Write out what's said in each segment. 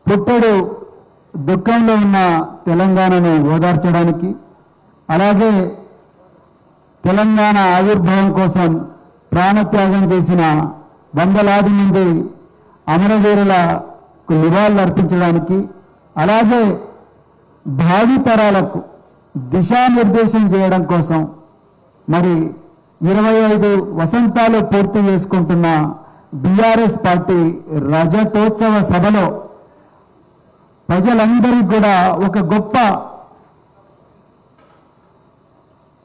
పుట్టడు దుఃఖంలో ఉన్న తెలంగాణను ఓదార్చడానికి, అలాగే తెలంగాణ ఆవిర్భావం కోసం ప్రాణత్యాగం చేసిన వందలాది మంది అమరవీరులకు నివాళులు అర్పించడానికి, అలాగే భావితరాలకు దిశానిర్దేశం చేయడం కోసం మరి 25 వసంతాలు పూర్తి చేసుకుంటున్న బీఆర్ఎస్ పార్టీ రజతోత్సవ సభలో ప్రజలందరికీ కూడా ఒక గొప్ప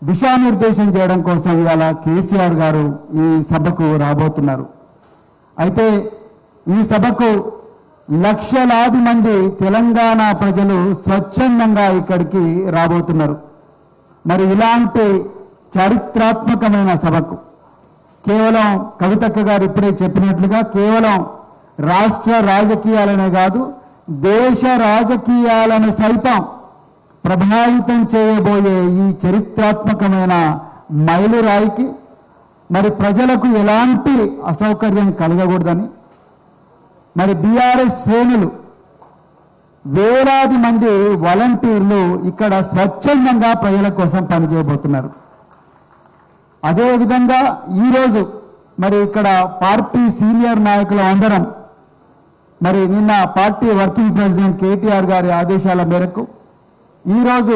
దిశానిర్దేశం చేయడం కోసం ఇవాళ కేసీఆర్ గారు ఈ సభకు రాబోతున్నారు. అయితే ఈ సభకు లక్షలాది మంది తెలంగాణ ప్రజలు స్వచ్ఛందంగా ఇక్కడికి రాబోతున్నారు. మరి ఇలాంటి చారిత్రాత్మకమైన సభకు కేవలం కవితక్క గారు ఇప్పుడే చెప్పినట్లుగా కేవలం రాష్ట్ర రాజకీయాలనే కాదు, దేశ రాజకీయాలను సైతం ప్రభావితం చేయబోయే ఈ చరిత్రాత్మకమైన మైలురాయికి మరి ప్రజలకు ఎలాంటి అసౌకర్యం కలగకూడదని మరి బీఆర్ఎస్ శ్రేణులు వేలాది మంది వాలంటీర్లు ఇక్కడ స్వచ్ఛందంగా ప్రజల కోసం పనిచేయబోతున్నారు. అదేవిధంగా ఈరోజు మరి ఇక్కడ పార్టీ సీనియర్ నాయకులు అందరం మరి నిన్న పార్టీ వర్కింగ్ ప్రెసిడెంట్ కేటీఆర్ గారి ఆదేశాల మేరకు ఈరోజు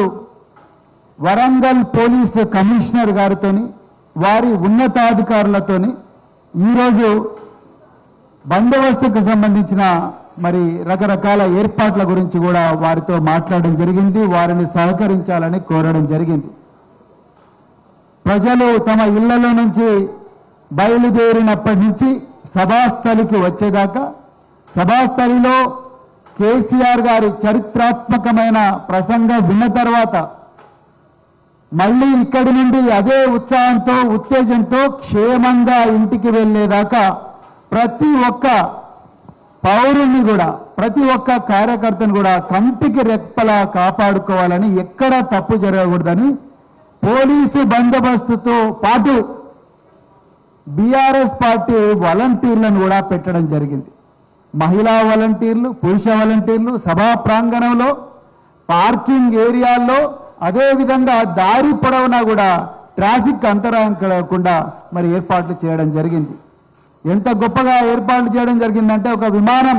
వరంగల్ పోలీసు కమిషనర్ గారితోని వారి ఉన్నతాధికారులతోని ఈరోజు బందోబస్తుకు సంబంధించిన మరి రకరకాల ఏర్పాట్ల గురించి కూడా వారితో మాట్లాడడం జరిగింది. వారిని సహకరించాలని కోరడం జరిగింది. ప్రజలు తమ ఇళ్లలో నుంచి బయలుదేరినప్పటి నుంచి సభాస్థలికి వచ్చేదాకా సభాస్థలిలో కేసీఆర్ గారి చరిత్రాత్మకమైన ప్రసంగం విన్న తర్వాత మళ్ళీ ఇక్కడి నుండి అదే ఉత్సాహంతో ఉత్తేజంతో క్షేమంగా ఇంటికి వెళ్ళేదాకా ప్రతి ఒక్క పౌరుణ్ణి కూడా ప్రతి ఒక్క కార్యకర్తను కూడా కంటికి రెప్పలా కాపాడుకోవాలని, ఎక్కడా తప్పు జరగకూడదని పోలీసు బందోబస్తుతో పాటు బీఆర్ఎస్ పార్టీ వాలంటీర్లను కూడా పెట్టడం జరిగింది. మహిళా వాలంటీర్లు, పురుష వాలంటీర్లు సభా ప్రాంగణంలో, పార్కింగ్ ఏరియాల్లో, అదేవిధంగా దారి పొడవునా కూడా ట్రాఫిక్ అంతరాయం కలగకుండా మరి ఏర్పాట్లు చేయడం జరిగింది. ఎంత గొప్పగా ఏర్పాట్లు చేయడం జరిగిందంటే ఒక విమానం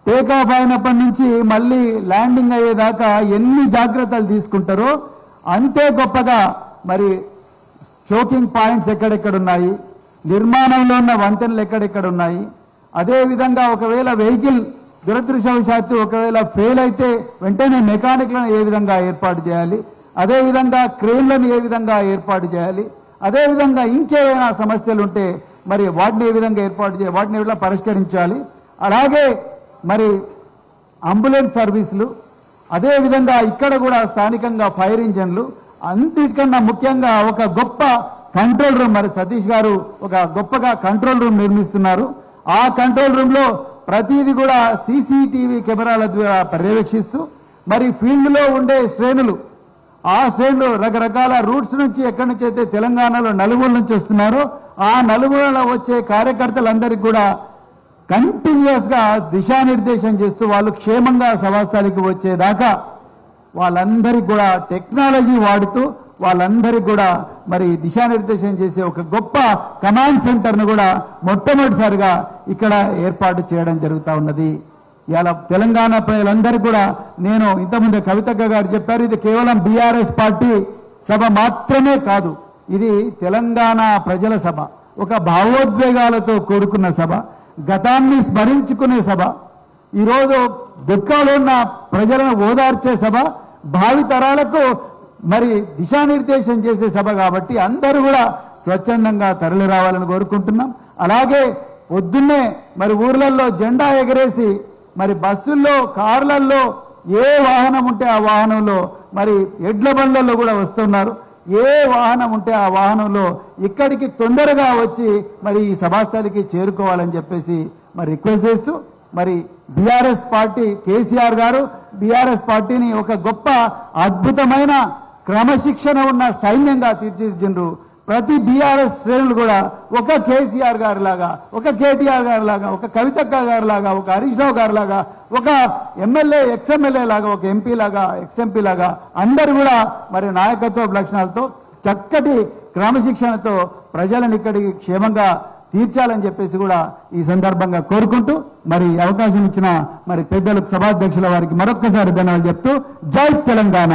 టేకాఫ్ అయినప్పటి నుంచి మళ్ళీ ల్యాండింగ్ అయ్యేదాకా ఎన్ని జాగ్రత్తలు తీసుకుంటారో అంతే గొప్పగా మరి చోకింగ్ పాయింట్స్ ఎక్కడెక్కడ ఉన్నాయి, నిర్మాణంలో ఉన్న వంతెనలు ఎక్కడెక్కడ ఉన్నాయి, అదేవిధంగా ఒకవేళ వెహికల్ దురదృష్టవశాత్తు ఒకవేళ ఫెయిల్ అయితే వెంటనే మెకానిక్లను ఏ విధంగా ఏర్పాటు చేయాలి, అదేవిధంగా క్రేన్లను ఏ విధంగా ఏర్పాటు చేయాలి, అదేవిధంగా ఇంకేమైనా సమస్యలు ఉంటే మరి వాటిని ఏ విధంగా ఏర్పాటు చేయాలి, వాటిని ఎలా పరిష్కరించాలి, అలాగే మరి అంబులెన్స్ సర్వీసులు, అదేవిధంగా ఇక్కడ కూడా స్థానికంగా ఫైర్ ఇంజన్లు, అన్నిటికన్నా ముఖ్యంగా ఒక గొప్ప కంట్రోల్ రూమ్ మరి సతీష్ గారు ఒక గొప్పగా కంట్రోల్ రూమ్ నిర్మిస్తున్నారు. ఆ కంట్రోల్ రూమ్ లో ప్రతిదీ కూడా సీసీటీవీ కెమెరాల ద్వారా పర్యవేక్షిస్తూ మరి ఫీల్డ్ లో ఉండే శ్రేణులు ఆ శ్రేణులు రకరకాల రూట్స్ నుంచి ఎక్కడి నుంచి అయితే తెలంగాణలో నలుమూల నుంచి వస్తున్నారో ఆ నలుమూలలో వచ్చే కార్యకర్తలందరికీ కూడా కంటిన్యూస్ గా దిశానిర్దేశం చేస్తూ వాళ్ళు క్షేమంగా సభాస్థలికి వచ్చేదాకా వాళ్ళందరికీ కూడా టెక్నాలజీ వాడుతూ వాళ్ళందరికీ కూడా మరి దిశానిర్దేశం చేసే ఒక గొప్ప కమాండ్ సెంటర్ను కూడా మొట్టమొదటిసారిగా ఇక్కడ ఏర్పాటు చేయడం జరుగుతూ ఉన్నది. ఇలా తెలంగాణ ప్రజలందరికీ కూడా నేను ఇంతకుముందు కవితక్క గారు చెప్పారు, ఇది కేవలం బీఆర్ఎస్ పార్టీ సభ మాత్రమే కాదు, ఇది తెలంగాణ ప్రజల సభ, ఒక భావోద్వేగాలతో కూడుకున్న సభ, గతాన్ని స్మరించుకునే సభ, ఈరోజు దుఃఖంలో ఉన్న ప్రజలను ఓదార్చే సభ, భావితరాలకు మరి దిశానిర్దేశం చేసే సభ కాబట్టి అందరూ కూడా స్వచ్ఛందంగా తరలి రావాలని కోరుకుంటున్నాం. అలాగే పొద్దున్నే మరి ఊర్లలో జెండా ఎగరేసి మరి బస్సుల్లో కార్లల్లో ఏ వాహనం ఉంటే ఆ వాహనంలో మరి ఎడ్ల బండ్లలో కూడా వస్తున్నారు. ఏ వాహనం ఉంటే ఆ వాహనంలో ఇక్కడికి తొందరగా వచ్చి మరి ఈ సభాస్థలికి చేరుకోవాలని చెప్పేసి మరి రిక్వెస్ట్ చేస్తూ మరి బీఆర్ఎస్ పార్టీ కేసీఆర్ గారు బీఆర్ఎస్ పార్టీని ఒక గొప్ప అద్భుతమైన క్రమశిక్షణ ఉన్న సైన్యంగా తీర్చిదిద్దిండ్రు. ప్రతి బీఆర్ఎస్ శ్రేణులు కూడా ఒక కేసీఆర్ గారి లాగా, ఒక కేటీఆర్ గారి లాగా, ఒక కవితక్క గారి లాగా, ఒక హరీష్ రావు గారి లాగా, ఒక ఎమ్మెల్యే ఎక్స్ఎమ్మెల్యే లాగా, ఒక ఎంపీ లాగా, ఎక్స్ఎంపీ లాగా అందరూ కూడా మరి నాయకత్వ లక్షణాలతో చక్కటి క్రమశిక్షణతో ప్రజలను ఇక్కడికి క్షేమంగా తీర్చాలని చెప్పేసి కూడా ఈ సందర్భంగా కోరుకుంటూ మరి అవకాశం ఇచ్చిన మరి పెద్దలకు సభాధ్యక్షుల వారికి మరొక్కసారి ధన్యవాదాలు చెప్తూ జై తెలంగాణ.